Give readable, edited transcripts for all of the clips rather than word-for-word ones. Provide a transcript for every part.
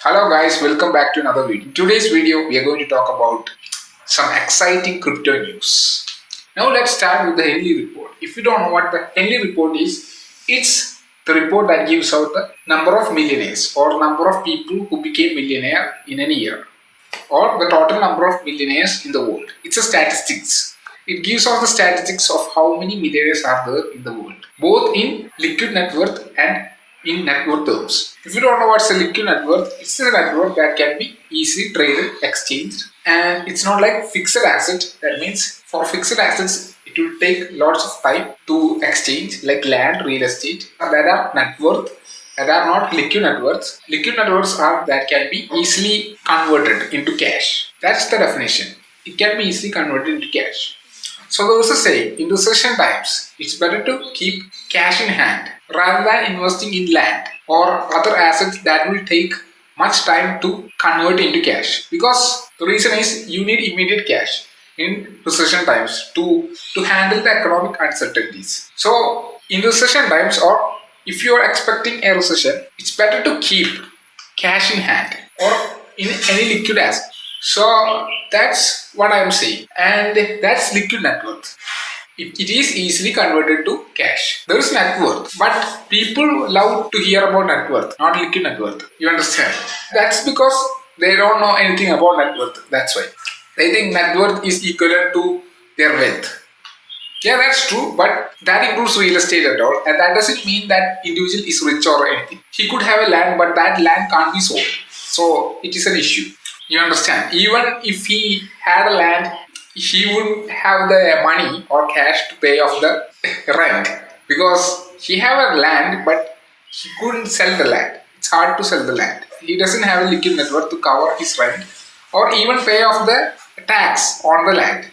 Hello guys, welcome back to another video. In today's video, we are going to talk about some exciting crypto news. Now let's start with the Henley report. If you don't know what the Henley report is, it's the report that gives out the number of millionaires or number of people who became millionaire in any year or the total number of millionaires in the world. It's a statistics. It gives out the statistics of how many millionaires are there in the world, both in liquid net worth and in net worth terms. If you don't know what's a liquid net worth, it's a net worth that can be easily traded, exchanged, and it's not like fixed asset. That means for fixed assets, it will take lots of time to exchange, like land, real estate, that are net worth, that are not liquid net worths. Liquid net worths are that can be easily converted into cash. That's the definition. It can be easily converted into cash. So there is a saying, in recession times, it's better to keep cash in hand rather than investing in land or other assets that will take much time to convert into cash. Because the reason is you need immediate cash in recession times to handle the economic uncertainties. So in recession times, or if you are expecting a recession, it's better to keep cash in hand or in any liquid asset. So that's what I am saying, and that's liquid net worth. It is easily converted to cash. There is net worth, but people love to hear about net worth, not liquid net worth. You understand? That's because they don't know anything about net worth. That's why they think net worth is equivalent to their wealth. Yeah, that's true, but that includes real estate at all, and that doesn't mean that individual is rich or anything. He could have a land, but that land can't be sold, so it is an issue. You understand? Even if he had a land, he wouldn't have the money or cash to pay off the rent because he have a land, but he couldn't sell the land. It's hard to sell the land. He doesn't have a liquid net worth to cover his rent or even pay off the tax on the land.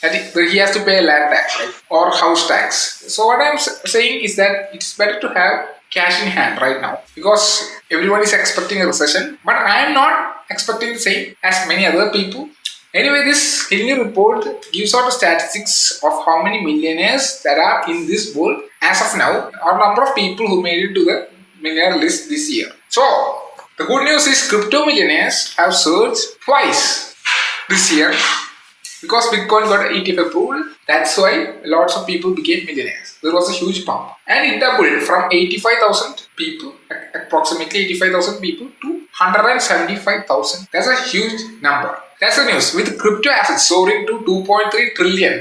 That he has to pay a land tax, right? Or house tax. So what I'm saying is that it's better to have cash in hand right now because everyone is expecting a recession, but I am not expecting the same as many other people. Anyway, this Henley report gives out the statistics of how many millionaires that are in this world as of now, or number of people who made it to the millionaire list this year. So the good news is crypto millionaires have surged twice this year because Bitcoin got ETF approval. That's why lots of people became millionaires. There was a huge pump, and it doubled from 85,000 people, approximately 85,000 people, to 175,000. That's a huge number. That's the news. With crypto assets soaring to $2.3 trillion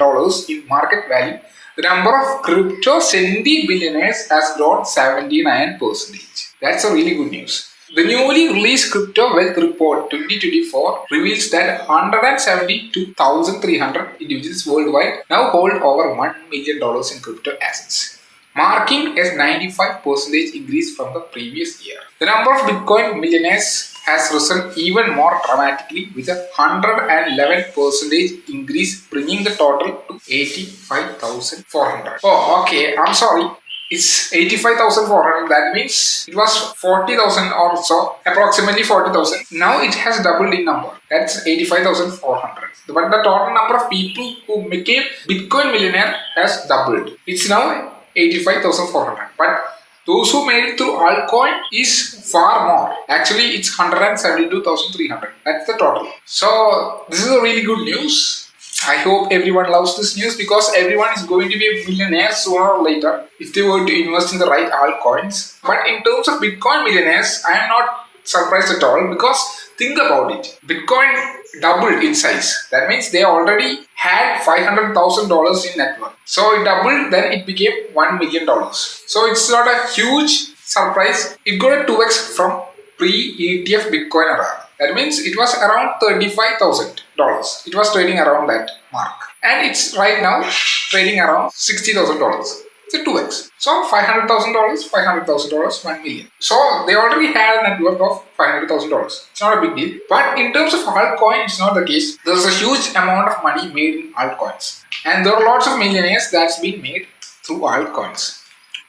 in market value, the number of crypto Sendi billionaires has grown 79%. That's a really good news. The newly released Crypto Wealth Report 2024 reveals that 172,300 individuals worldwide now hold over $1 million in crypto assets, marking a 95% increase from the previous year. The number of Bitcoin millionaires has risen even more dramatically with a 111% increase, bringing the total to 85,400. Oh, okay, I'm sorry. It's 85,400. That means it was 40,000 or so, approximately 40,000. Now it has doubled in number. That's 85,400. But the total number of people who became Bitcoin millionaire has doubled. It's now 85,400. But those who made it through altcoin is far more. Actually, it's 172,300. That's the total. So this is a really good news. I hope everyone loves this news because everyone is going to be a millionaire sooner or later if they were to invest in the right altcoins. But in terms of Bitcoin millionaires, I am not surprised at all because think about it. Bitcoin doubled in size. That means they already had $500,000 in net worth. So it doubled, then it became $1 million. So it's not a huge surprise. It got a 2x from pre-ETF Bitcoin era. That means it was around $35,000. It was trading around that mark. And it's right now trading around $60,000. It's a 2x. So $500,000, $500,000, 1 million. So they already had a net worth of $500,000. It's not a big deal. But in terms of altcoin, it's not the case. There's a huge amount of money made in altcoins. And there are lots of millionaires that's been made through altcoins.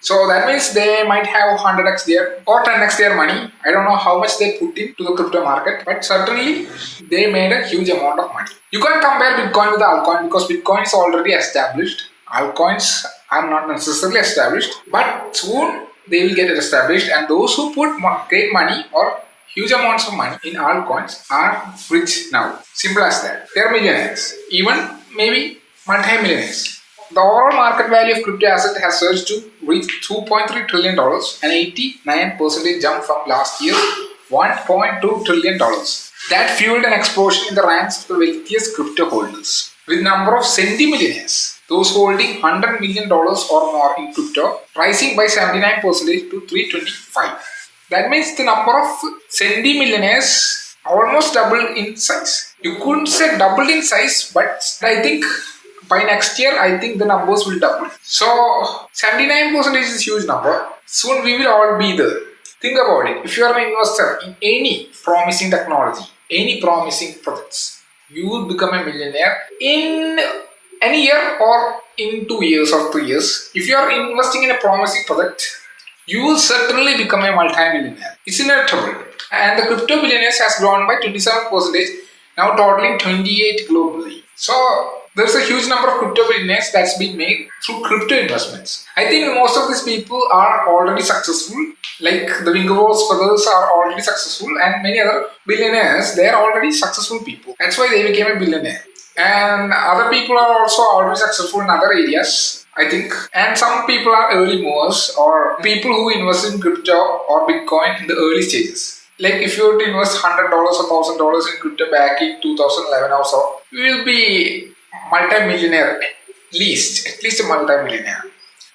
So that means they might have 100x there or 10x their money. I don't know how much they put into the crypto market, but certainly they made a huge amount of money. You can't compare Bitcoin with the altcoin because Bitcoin is already established. Altcoins are not necessarily established, but soon they will get established, and those who put great money or huge amounts of money in altcoins are rich now. Simple as that. They are millionaires. Even maybe multi-millionaires. The overall market value of crypto asset has surged to reach $2.3 trillion, an 89% jump from last year's $1.2 trillion. That fueled an explosion in the ranks of the wealthiest crypto holders, with number of centimillionaires, those holding $100 million or more in crypto, rising by 79% to 325. That means the number of centimillionaires almost doubled in size. You couldn't say doubled in size, but I think by next year, I think the numbers will double. So 79% is a huge number. Soon we will all be there. Think about it. If you are an investor in any promising technology, any promising projects, you will become a millionaire in any year or in 2 years or 3 years. If you are investing in a promising project, you will certainly become a multi-millionaire. It's inevitable. And the crypto billionaires has grown by 27%, now totaling 28 globally. So there's a huge number of crypto billionaires that's been made through crypto investments. I think most of these people are already successful. Like the Winklevoss brothers are already successful, and many other billionaires, they are already successful people. That's why they became a billionaire. And other people are also already successful in other areas, I think. And some people are early movers or people who invest in crypto or Bitcoin in the early stages. Like if you were to invest $100 or $1,000 in crypto back in 2011 or so, you will be multi-millionaire at least a multi-millionaire.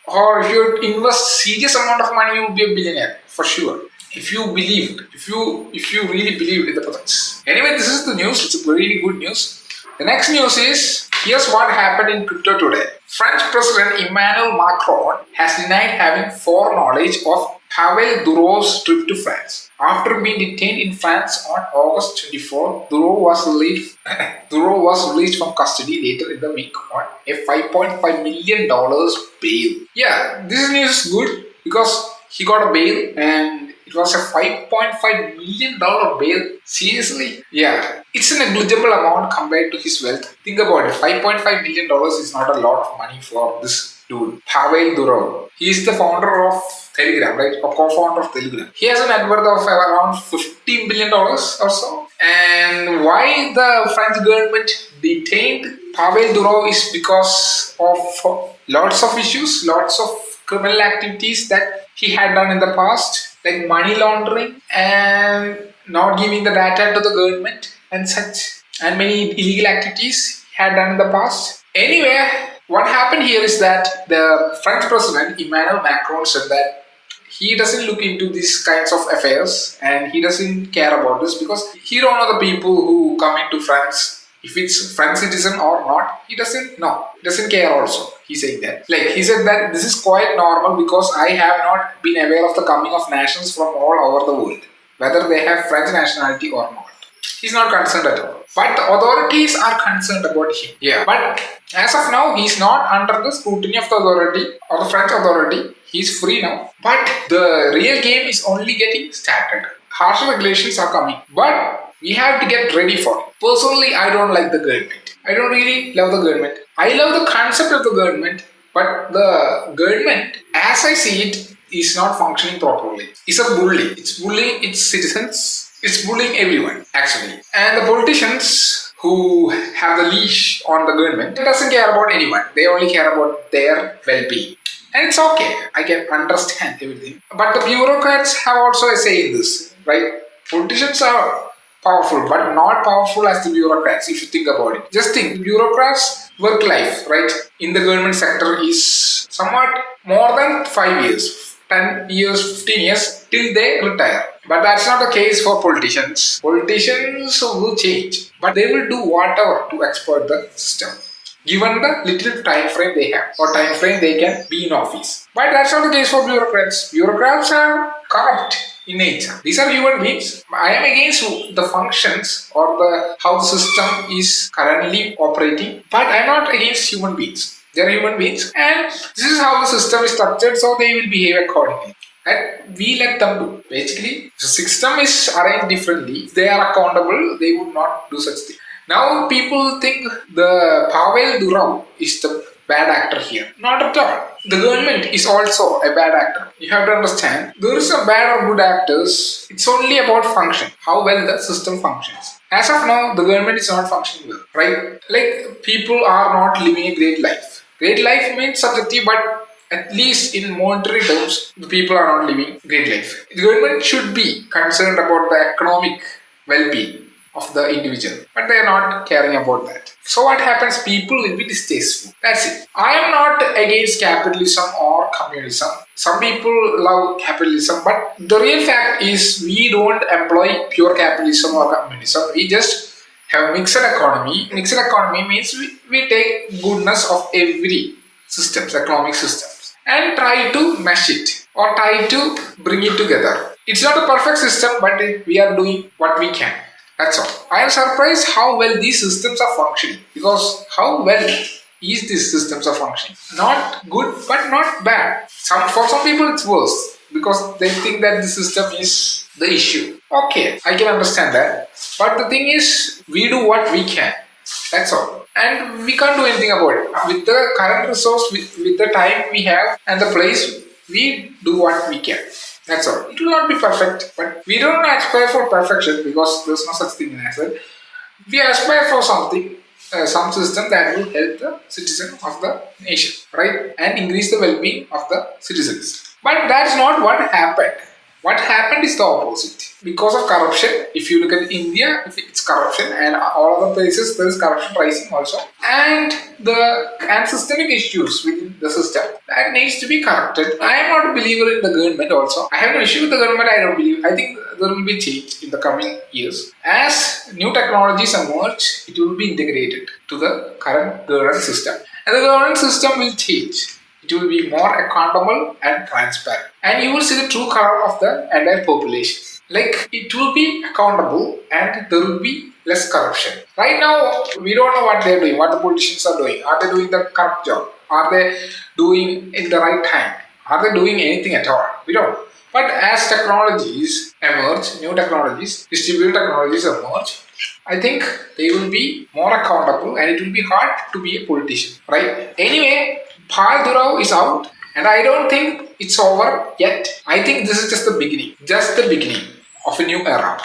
Or if you invest serious amount of money, you will be a billionaire for sure. If you believed, if you really believed in the projects. Anyway, this is the news. It's a really good news. The next news is, here's what happened in crypto today. French President Emmanuel Macron has denied having foreknowledge of Pavel Durov's trip to France. After being detained in France on August 24, Durov was released from custody later in the week on a $5.5 million bail. Yeah, this news is good because he got a bail and it was a $5.5 million bail. Seriously? Yeah. It's a negligible amount compared to his wealth. Think about it. $5.5 million is not a lot of money for this dude. Pavel Durov. He is the founder of Telegram, right? A co-founder of Telegram. He has a net worth of around $15 billion or so. And why the French government detained Pavel Durov is because of lots of issues, lots of criminal activities that he had done in the past, like money laundering and not giving the data to the government and such, and many illegal activities he had done in the past. Anyway, what happened here is that the French president Emmanuel Macron said that he doesn't look into these kinds of affairs and he doesn't care about this because he don't know the people who come into France, if it's French citizen or not. He doesn't know. He doesn't care also. He's saying that. Like he said that this is quite normal because I have not been aware of the coming of nations from all over the world, whether they have French nationality or not. He's not concerned at all. But the authorities are concerned about him. Yeah. But as of now, he's not under the scrutiny of the authority or the French authority. He's free now. But the real game is only getting started. Harsher regulations are coming. But we have to get ready for it. Personally, I don't like the government. I don't really love the government. I love the concept of the government. But the government, as I see it, is not functioning properly. It's a bully. It's bullying its citizens. It's bullying everyone, actually. And the politicians who have the leash on the government doesn't care about anyone. They only care about their well-being. And it's okay. I can understand everything. But the bureaucrats have also a say in this, right? Politicians are powerful, but not powerful as the bureaucrats, if you think about it. Just think, bureaucrats' work life, right, in the government sector is somewhat more than 5 years, 10 years, 15 years, till they retire. But that's not the case for politicians. Politicians will change, but they will do whatever to exploit the system, given the little time frame they have or time frame they can be in office. But that's not the case for bureaucrats. Bureaucrats are corrupt in nature. These are human beings. I am against the functions or the how the system is currently operating, but I am not against human beings. They are human beings, and this is how the system is structured, so they will behave accordingly. And we let them do. Basically, the system is arranged differently. If they are accountable, they would not do such thing. Now people think the Pavel Durov is the bad actor here. Not at all. The government is also a bad actor. You have to understand, there is some bad or good actors. It's only about function, how well the system functions. As of now, the government is not functioning well, right? Like, people are not living a great life. Great life means subjective, but at least in monetary terms, the people are not living great life. The government should be concerned about the economic well-being of the individual, but they are not caring about that. So what happens? People will be distasteful. That's it. I am not against capitalism or communism. Some people love capitalism, but the real fact is we don't employ pure capitalism or communism. We just have a mixed economy. Mixed economy means we take goodness of every systems, economic systems, and try to mesh it or try to bring it together. It's not a perfect system, but we are doing what we can. That's all. I am surprised how well these systems are functioning, because how well is these systems are functioning? Not good, but not bad. For some people it's worse because they think that the system is the issue. Okay, I can understand that. But the thing is, we do what we can. That's all. And we can't do anything about it. With the current resource, with the time we have and the place, we do what we can. That's all. It will not be perfect, but we don't aspire for perfection because there's no such thing in as well. We aspire for something, some system that will help the citizen of the nation, right? And increase the well-being of the citizens. But that's not what happened. What happened is the opposite. Because of corruption, if you look at India, it's corruption, and all other places there is corruption rising also, and systemic issues within the system that needs to be corrected. I am not a believer in the government also. I have no issue with the government. I think there will be change in the coming years. As new technologies emerge, it will be integrated to the current governance system, and the governance system will change. It will be more accountable and transparent, and you will see the true color of the entire population. Like, it will be accountable and there will be less corruption. Right now, we don't know what they're doing, what the politicians are doing. Are they doing the corrupt job? Are they doing in the right time? Are they doing anything at all? We don't know. But as technologies emerge, new technologies, distributed technologies emerge, I think they will be more accountable and it will be hard to be a politician, right? Anyway, Bhal Durao is out, and I don't think it's over yet. I think this is just the beginning of a new era.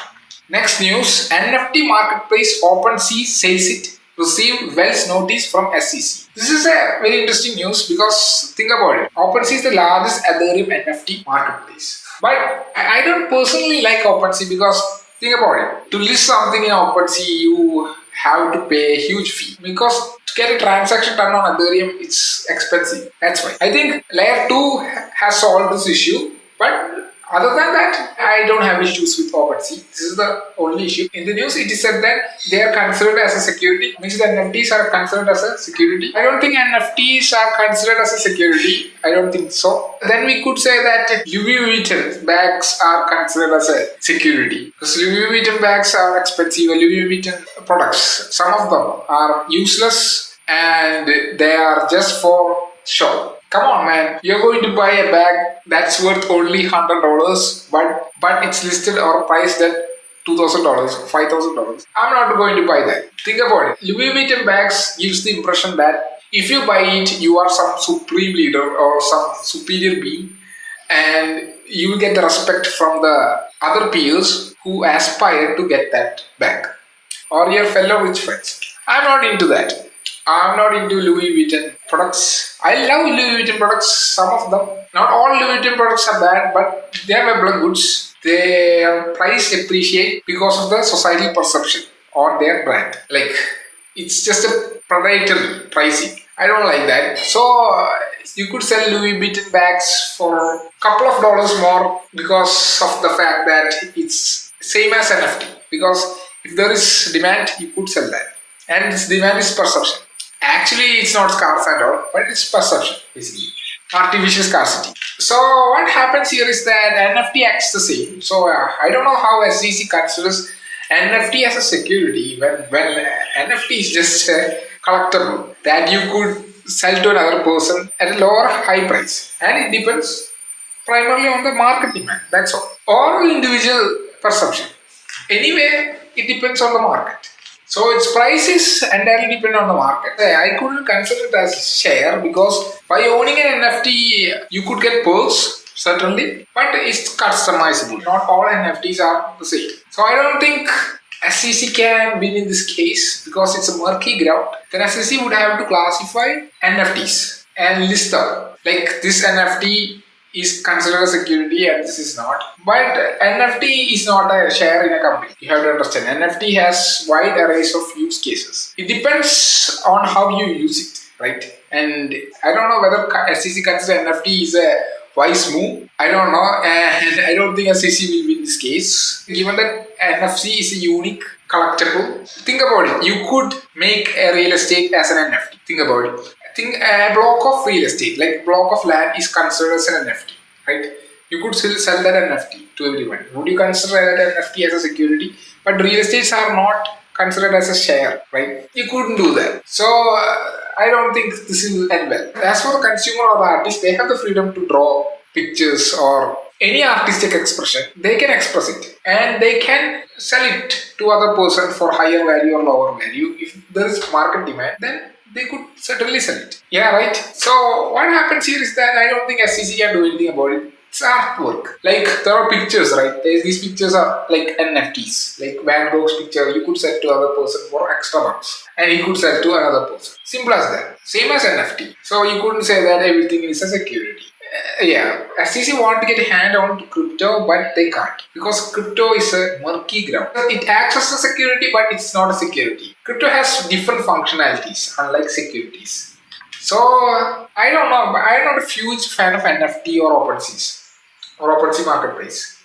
Next news, NFT marketplace OpenSea says it received Wells notice from SEC. This is a very interesting news because think about it. OpenSea is the largest Ethereum NFT marketplace. But I don't personally like OpenSea because think about it. To list something in OpenSea, you have to pay a huge fee because to get a transaction done on Ethereum, it's expensive. That's why. I think Layer 2 has solved this issue, but other than that, I don't have issues with OpenSea. This is the only issue. In the news, it is said that they are considered as a security, means the NFTs are considered as a security. I don't think NFTs are considered as a security. I don't think so. Then we could say that Louis Vuitton bags are considered as a security. Because Louis Vuitton bags are expensive. Louis Vuitton products, some of them are useless and they are just for show. Come on, man. You're going to buy a bag that's worth only $100, but it's listed or priced at $2,000, $5,000. I'm not going to buy that. Think about it. Louis Vuitton bags gives the impression that if you buy it, you are some supreme leader or some superior being, and you will get the respect from the other peers who aspire to get that bag or your fellow rich friends. I'm not into that. I'm not into Louis Vuitton products. I love Louis Vuitton products, some of them. Not all Louis Vuitton products are bad, but they are well goods. Their price appreciate because of the societal perception or their brand. Like, it's just a predatory pricing. I don't like that. So, you could sell Louis Vuitton bags for a couple of dollars more because of the fact that it's same as NFT. Because if there is demand, you could sell that. And this demand is perception. Actually, it's not scarce at all, but it's perception, basically. Artificial scarcity. So, what happens here is that NFT acts the same. So, I don't know how SEC considers NFT as a security when NFT is just a collectible that you could sell to another person at a lower high price. And it depends primarily on the market demand. That's all. Or individual perception. Anyway, it depends on the market. So its price is entirely dependent on the market. I couldn't consider it as share because by owning an NFT, you could get perks certainly, but it's customizable. Not all NFTs are the same. So I don't think SEC can win in this case because it's a murky ground. Then SEC would have to classify NFTs and list them. Like this NFT is considered a security and this is not. But NFT is not a share in a company. You have to understand. NFT has wide arrays of use cases. It depends on how you use it, right? And I don't know whether SEC considers NFT is a wise move. I don't know, and I don't think SEC will win this case. Given that NFC is a unique collectible, think about it. You could make a real estate as an NFT. Think about it. Think a block of real estate, like block of land, is considered as an NFT, right? You could still sell that NFT to everyone. Would you consider that NFT as a security? But real estates are not considered as a share, right? You couldn't do that. So I don't think this will end well. As for the consumer or the artist, they have the freedom to draw pictures or any artistic expression. They can express it and they can sell it to other person for higher value or lower value. If there is market demand, then they could certainly sell it. Yeah, right. So what happens here is that I don't think SEC can do anything about it. It's artwork. Like there are pictures, right? These pictures are like NFTs. Like Van Gogh's picture, you could sell to other person for extra bucks, and he could sell to another person. Simple as that. Same as NFT. So you couldn't say that everything is a security. Yeah, SEC want to get a hand on to crypto, but they can't because crypto is a murky ground. It acts as a security, but it's not a security. Crypto has different functionalities, unlike securities. So I don't know. I'm not a huge fan of NFT or OpenSeas or OpenSea marketplace,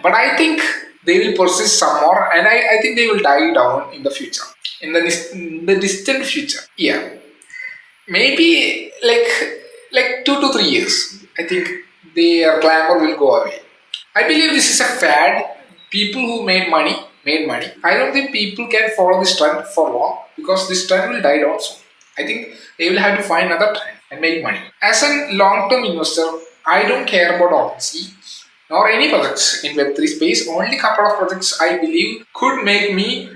but I think they will persist some more, and I think they will die down in the future, in the distant future. Yeah, maybe like 2 to 3 years. I think their glamour will go away. I believe this is a fad. People who made money. I don't think people can follow this trend for long because this trend will die down soon. I think they will have to find another trend and make money. As a long-term investor, I don't care about OpenSea nor any projects in Web3 space. Only couple of projects I believe could make me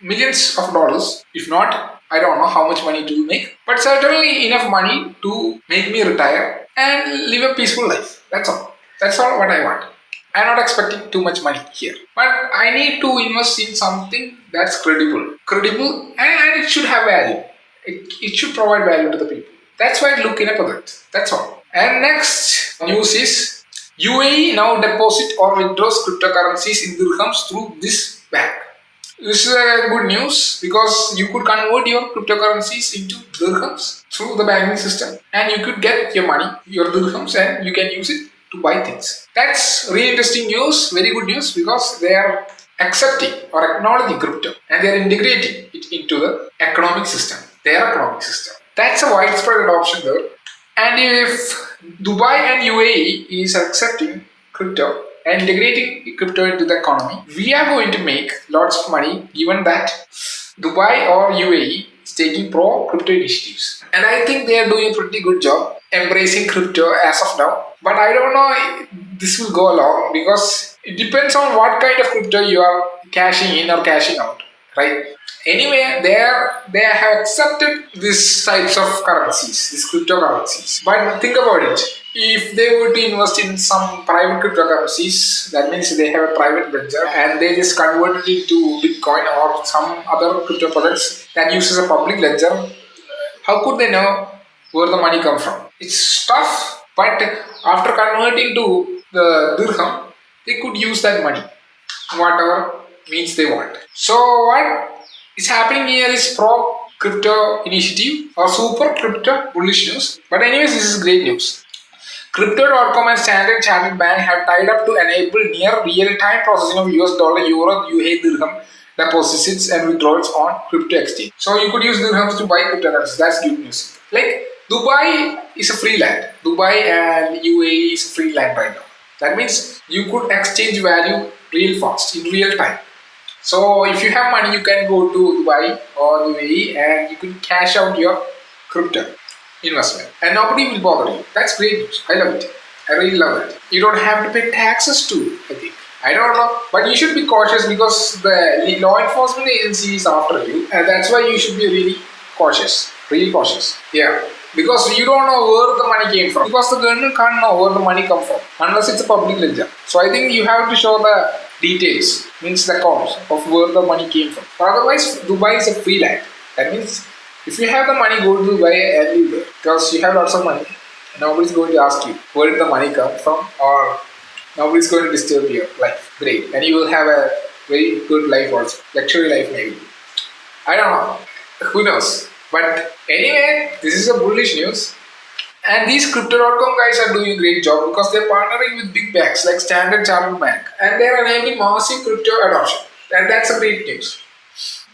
millions of dollars. If not, I don't know how much money to make, but certainly enough money to make me retire and live a peaceful life. That's all. That's all what I want. I'm not expecting too much money here, but I need to invest in something that's credible, and it should have value. It should provide value to the people. That's why I look in a product. That's all. And next news is UAE now deposit or withdraws cryptocurrencies in dirhams through this bank. This is a good news because you could convert your cryptocurrencies into dirhams through the banking system, and you could get your money, your dirhams, and you can use it to buy things. That's really interesting news, very good news, because they are accepting or acknowledging crypto and they are integrating it into the economic system, their economic system. That's a widespread adoption there. And if Dubai and UAE is accepting crypto and integrating crypto into the economy, we are going to make lots of money given that Dubai or UAE is taking pro-crypto initiatives. And I think they are doing a pretty good job embracing crypto as of now. But I don't know if this will go along because it depends on what kind of crypto you are cashing in or cashing out, right? Anyway, they have accepted these types of currencies, these cryptocurrencies. But think about it. If they were to invest in some private cryptocurrencies, that means they have a private ledger and they just convert it into Bitcoin or some other crypto products that uses a public ledger. How could they know where the money comes from? It's tough, but after converting to the dirham, they could use that money, whatever means they want. So what is happening here is pro-crypto initiative or super crypto bullish news. But anyways, this is great news. Crypto.com and Standard Chartered Bank have tied up to enable near real-time processing of US dollar, euro, UAE dirham deposits and withdrawals on crypto exchange. So you could use dirhams to buy cryptocurrencies. That's good news. Like Dubai is a free land. Dubai and UAE is a free land right now. That means you could exchange value real fast in real time. So if you have money, you can go to Dubai or UAE and you can cash out your crypto investment and nobody will bother you. That's great news. I love it. I really love it. You don't have to pay taxes too, I think. I don't know, but you should be cautious because the law enforcement agency is after you, and that's why you should be really cautious, really cautious. Yeah, because you don't know where the money came from. Because the government can't know where the money come from unless it's a public ledger. So I think you have to show the details, means the accounts of where the money came from. Otherwise, Dubai is a free land. That means if you have the money, go to Dubai and live there because you have lots of money. Nobody's going to ask you where did the money come from, or nobody's going to disturb your life. Great, and you will have a very good life also, luxury life maybe. I don't know. Who knows? But anyway, this is a bullish news. And these crypto.com guys are doing a great job because they're partnering with big banks like Standard Chartered Bank and they're enabling massive crypto adoption. And that's a great news.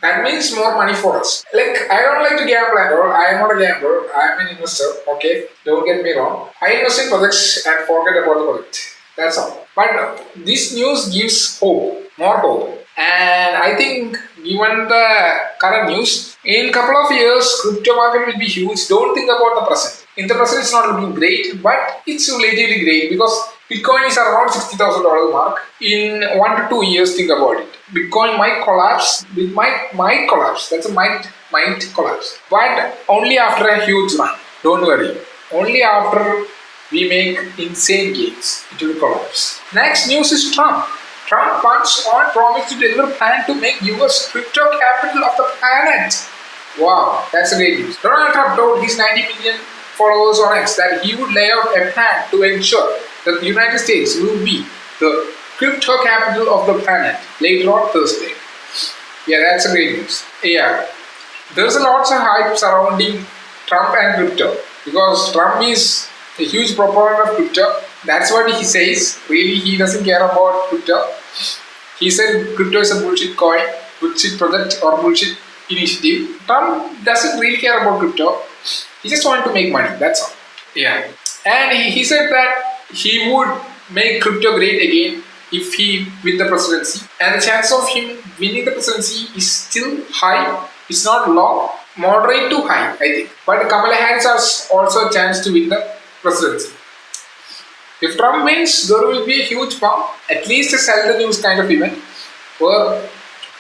That means more money for us. Like, I don't like to gamble at all. I am not a gambler. I am an investor. Okay, don't get me wrong. I invest in projects and forget about the project. That's all. But this news gives hope, more hope. And I think given the current news, in a couple of years, crypto market will be huge. Don't think about the present. In the present, it's not looking great, but it's relatively great because Bitcoin is around $60,000 mark. In 1 to 2 years, think about it. Bitcoin might collapse. It might collapse. That's a might collapse. But only after a huge run. Don't worry. Only after we make insane gains, it will collapse. Next news is Trump. Trump once on promised to deliver plan to make US crypto capital of the planet. Wow, that's a great news. Donald Trump told his 90 million followers on X that he would lay out a plan to ensure that the United States will be the crypto capital of the planet later on Thursday. Yeah, that's a great news. Yeah, there's a lots of hype surrounding Trump and crypto because Trump is a huge proponent of crypto. That's what he says. Really, he doesn't care about crypto. He said crypto is a bullshit coin, bullshit project, or bullshit initiative. Trump doesn't really care about crypto. He just wants to make money. That's all. Yeah. And he said that he would make crypto great again if he win the presidency. And the chance of him winning the presidency is still high. It's not low, moderate to high, I think. But Kamala Harris has also a chance to win the presidency. If Trump wins, there will be a huge pump, at least a sell the news kind of event, where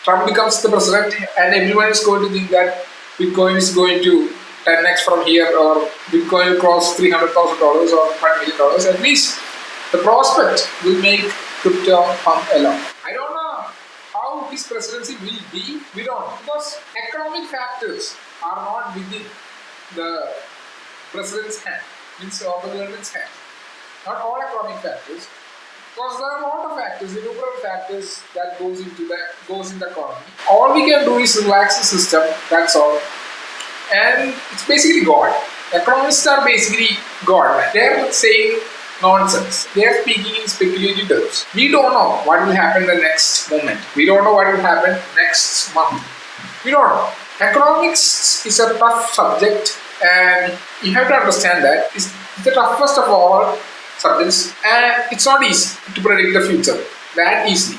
Trump becomes the president and everyone is going to think that Bitcoin is going to 10x from here or Bitcoin will cross $300,000 or $1 million. At least the prospect will make crypto pump a lot. I don't know how his presidency will be. We don't know because economic factors are not within the president's hand, means or the government's hand. Not all economic factors, because there are a lot of factors, innumerable factors that goes in the economy. All we can do is relax the system. That's all, and it's basically God. Economists are basically God. They're saying nonsense. They're speaking in speculative terms. We don't know what will happen the next moment. We don't know what will happen next month. We don't know. Economics is a tough subject, and you have to understand that it's the toughest of all subjects, and it's not easy to predict the future that easily.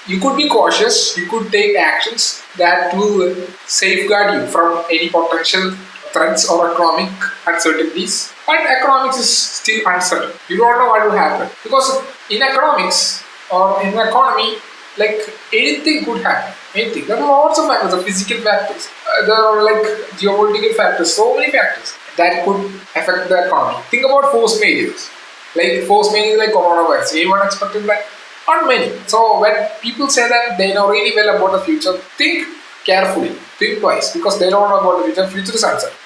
You could be cautious, you could take actions that will safeguard you from any potential threats or economic uncertainties, but economics is still uncertain. You don't know what will happen because in economics or in the economy, like anything could happen. Anything. There are lots of factors, the physical factors. There are like geopolitical factors, so many factors that could affect the economy. Think about force majors. Like force majors like coronavirus. Anyone expected that? Not many. So when people say that they know really well about the future, think carefully, think twice because they don't know about the future. Future is uncertain.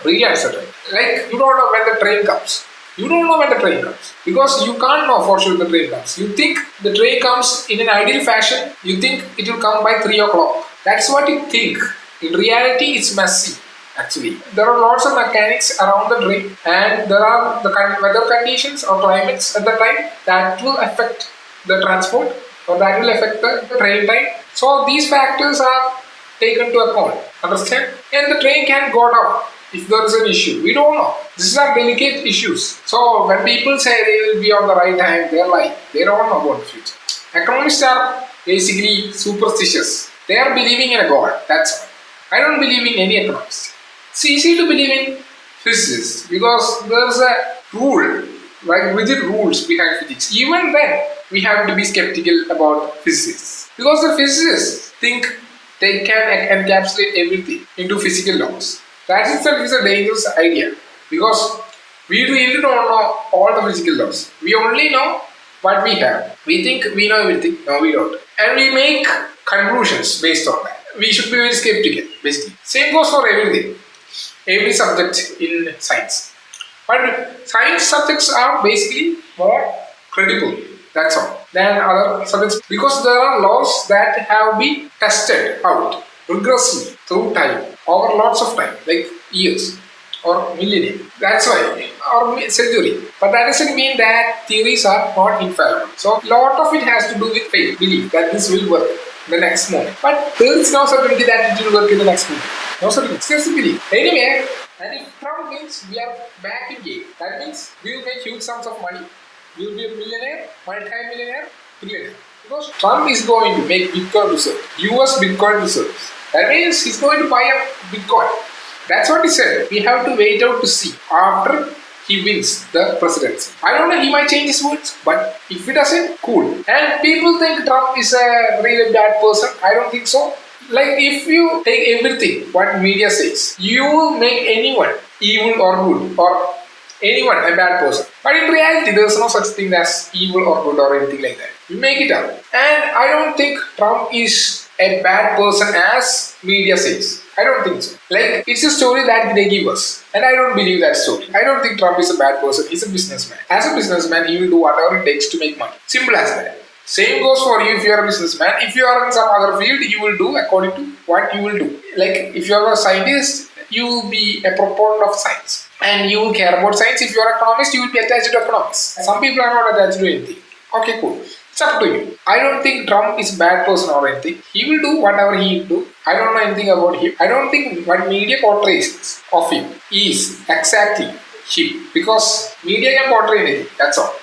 Really uncertain. Like you don't know when the train comes. You don't know when the train comes because you can't know for sure the train comes. You think the train comes in an ideal fashion. You think it will come by 3 o'clock. That's what you think. In reality, it's messy. Actually, there are lots of mechanics around the train, and there are the kind of weather conditions or climates at the time that will affect the transport or that will affect the train time. So these factors are taken to account. Understand? And the train can go down if there is an issue. We don't know. These are delicate issues. So when people say they will be on the right time, they're lying. They don't know about the future. Economists are basically superstitious. They are believing in a God. That's all. I don't believe in any economist. It's easy to believe in physicists because there's a rule, like rigid rules behind physics. Even then, we have to be skeptical about physicists. Because the physicists think they can encapsulate everything into physical laws. That itself is a dangerous idea because we really don't know all the physical laws. We only know what we have. We think we know everything. No, we don't. And we make conclusions based on that. We should be very skeptical, basically. Same goes for everything. Every subject in science. But science subjects are basically more credible, that's all, than other subjects because there are laws that have been tested out rigorously through time, over lots of time, like years or millennia. That's why, or century. But that doesn't mean that theories are not infallible. So, a lot of it has to do with faith, belief that this will work the next moment. But there is no certainty that it will work in the next moment. No certainty, it's just a belief. Anyway, and if Trump wins, we are back in game. That means we will make huge sums of money. We will be a millionaire, multi-millionaire, billionaire. Because Trump is going to make Bitcoin reserves, US Bitcoin reserves. That means he's going to buy up Bitcoin. That's what he said. We have to wait out to see after he wins the presidency. I don't know, he might change his words, but if he doesn't, cool. And people think Trump is a really bad person. I don't think so. Like if you take everything what media says, you will make anyone evil or good or anyone a bad person. But in reality, there is no such thing as evil or good or anything like that. You make it up. And I don't think Trump is a bad person as media says. I don't think so. Like it's a story that they give us. And I don't believe that story. I don't think Trump is a bad person. He's a businessman. As a businessman, he will do whatever it takes to make money. Simple as that. Same goes for you if you are a businessman. If you are in some other field, you will do according to what you will do. Like if you are a scientist, you will be a proponent of science. And you will care about science. If you are an economist, you will be attached to economics. Some people are not attached to anything. Okay, cool. It's up to you. I don't think Trump is a bad person or anything. He will do whatever he will do. I don't know anything about him. I don't think what media portrays of him is exactly him. Because media can portray anything. That's all.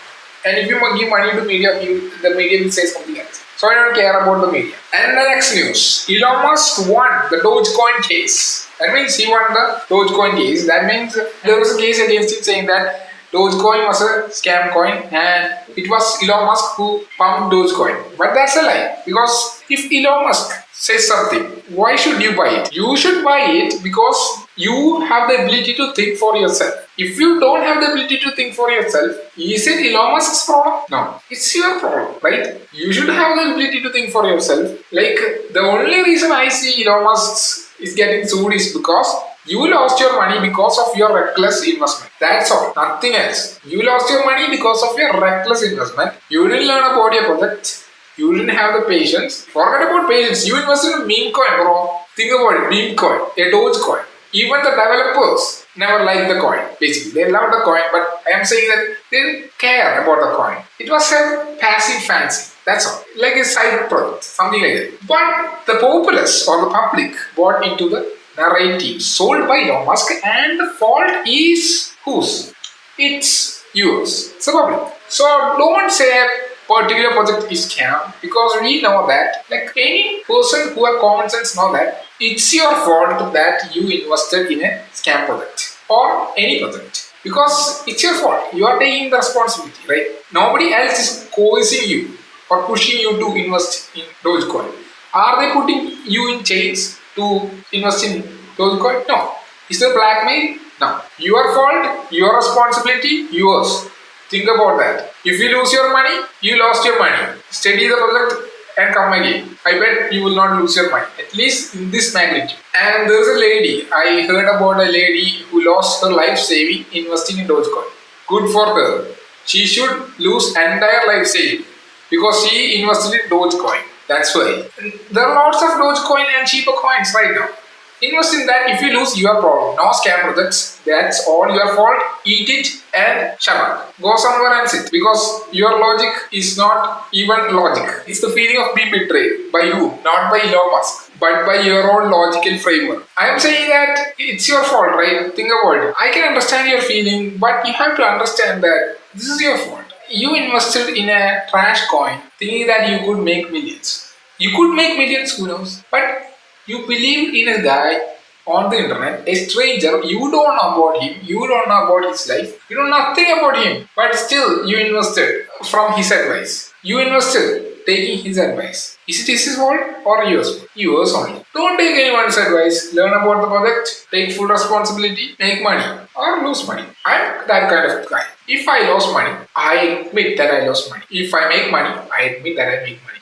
And if you give money to media, the media will say something else. So I don't care about the media. And the next news. Elon Musk won the Dogecoin case. That means he won the Dogecoin case. That means there was a case against him saying that Dogecoin was a scam coin and it was Elon Musk who pumped Dogecoin. But that's a lie. Because if Elon Musk says something, why should you buy it? You should buy it because you have the ability to think for yourself. If you don't have the ability to think for yourself, is it Elon Musk's problem? No, it's your problem, right? You should have the ability to think for yourself. Like the only reason I see Elon Musk is getting sued is because you lost your money because of your reckless investment. That's all, nothing else. You lost your money because of your reckless investment. You didn't learn about your project. You didn't have the patience. Forget about patience. You invested in meme coin, bro. Think about it, meme coin, a Dogecoin. Even the developers never liked the coin. Basically, they loved the coin, but I am saying that they didn't care about the coin. It was a passive fancy. That's all. Like a side project, something like that. But the populace or the public bought into the narrative sold by Elon Musk, and the fault is whose? It's yours. It's the public. So don't say a particular project is scam because we know that, like any person who has common sense know that it's your fault that you invested in a scam project or any project because it's your fault. You are taking the responsibility, right? Nobody else is coercing you or pushing you to invest in Dogecoin. Are they putting you in chains to invest in Dogecoin? No. Is there blackmail? No. Your fault, your responsibility, yours. Think about that. If you lose your money, you lost your money. Study the project and come again. I bet you will not lose your money. At least in this magnitude. And there is a lady. I heard about a lady who lost her life saving investing in Dogecoin. Good for her. She should lose entire life saving because she invested in Dogecoin. That's why. There are lots of Dogecoin and cheaper coins right now. Invest in that. If you lose, your problem. No scam projects. That's all your fault. Eat it and shut up. Go somewhere and sit. Because your logic is not even logic. It's the feeling of being betrayed by you, not by Elon Musk, but by your own logical framework. I am saying that it's your fault, right? Think about it. I can understand your feeling, but you have to understand that this is your fault. You invested in a trash coin thinking that you could make millions. You could make millions, who knows? But you believed in a guy on the internet, a stranger, you don't know about him, you don't know about his life, you know nothing about him, but still you invested from his advice. You invested taking his advice. Is it his fault or yours? Yours only. Don't take anyone's advice. Learn about the project, take full responsibility, make money or lose money. I'm that kind of guy. If I lost money, I admit that I lost money. If I make money, I admit that I make money.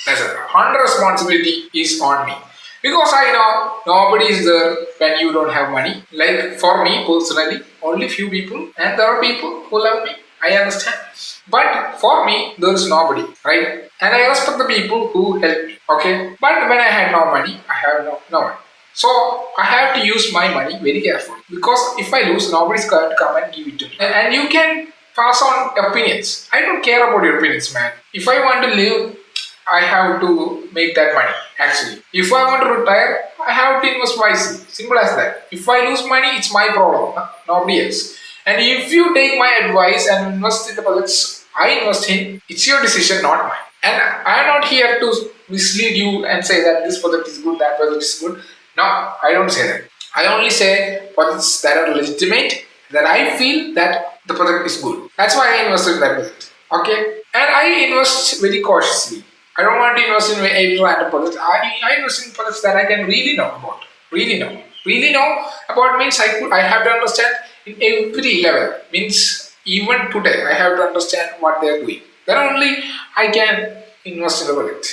That's it. 100 responsibility is on me. Because I know nobody is there when you don't have money. Like for me personally, only few people, and there are people who love me. I understand. But for me, there is nobody, right? And I respect the people who help me, okay? But when I had no money, I have no money. So I have to use my money very carefully. Because if I lose, nobody's going to come and give it to me. And you can pass on opinions. I don't care about your opinions, man. If I want to live, I have to make that money, actually. If I want to retire, I have to invest wisely. Simple as that. If I lose money, it's my problem, nobody else. And if you take my advice and invest in the projects I invest in, it's your decision, not mine. And I'm not here to mislead you and say that this project is good, that project is good. No, I don't say that. I only say projects that are legitimate, that I feel that the project is good. That's why I invested in that project. Okay? And I invest very cautiously. I don't want to invest in every random project. I invest in projects that I can really know about. Really know. Really know about means I have to understand in every level. Means even today I have to understand what they are doing. Then only I can invest in the project.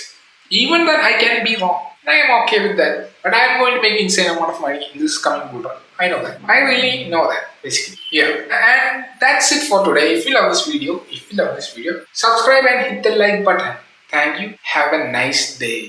Even then I can be wrong. I am okay with that. But I am going to make insane amount of money in this coming bull run. I know that. I really know that, basically. Yeah. And that's it for today. If you love this video, subscribe and hit the like button. Thank you. Have a nice day.